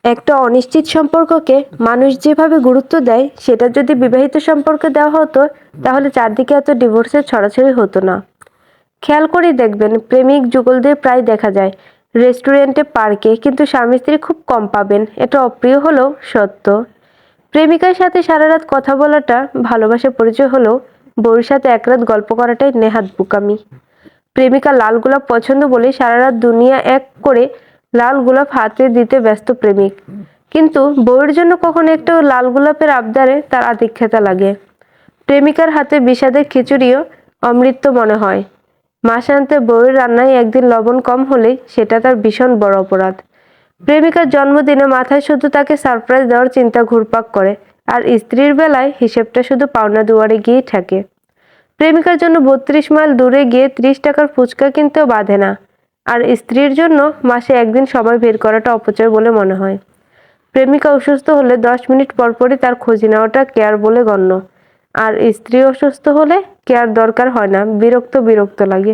একটা অনিশ্চিত সম্পর্ককে মানুষ যেভাবে গুরুত্ব দেয় সেটা যদি বিবাহিত সম্পর্কে দেওয়া হতো তাহলে চারদিকে এত ডিভোর্সের ছড়াছড়ি হতো না। খেয়াল করে দেখবেন প্রেমিক যুগলদের প্রায় দেখা যায় রেস্টুরেন্টে, পার্কে, কিন্তু স্বামী স্ত্রী খুব কম পাবেন। এটা অপ্রিয় হলেও সত্য। প্রেমিকার সাথে সারা রাত কথা বলাটা ভালোবাসার পরিচয় হলেও বউর সাথে এক রাত গল্প করাটাই নেহাত বোকামি। প্রেমিকা লাল গোলাপ পছন্দ বলে সারা রাত দুনিয়া এক করে লাল গোলাপ হাতে দিতে ব্যস্ত প্রেমিক, কিন্তু বউয়ের জন্য কখনো একটু লাল গোলাপের আবদারে তার আদিক্ষেতা লাগে। প্রেমিকার হাতে বিষাদের খিচুড়িও অমৃত মনে হয়। মাসান্তে বউয়ের রান্নায় একদিন লবণ কম হলেই সেটা তার ভীষণ বড় অপরাধ। প্রেমিকার জন্মদিনে মাথায় শুধু তাকে সারপ্রাইজ দেওয়ার চিন্তা ঘুরপাক করে, আর স্ত্রীর বেলায় হিসেবটা শুধু পাওনা দুয়ারে গিয়েই থাকে। প্রেমিকার জন্য ৩২ মাইল দূরে গিয়ে ৩০ টাকার ফুচকা কিনতেও বাধে না, আর স্ত্রীর জন্য মাসে একদিন সময় বের করাটা অপচয় বলে মনে হয়। প্রেমিকা অসুস্থ হলে ১০ মিনিট পরপরই তার খোঁজ নেওয়াটা কেয়ার বলে গণ্য, আর স্ত্রী অসুস্থ হলে কেয়ার দরকার হয় না, বিরক্ত বিরক্ত লাগে।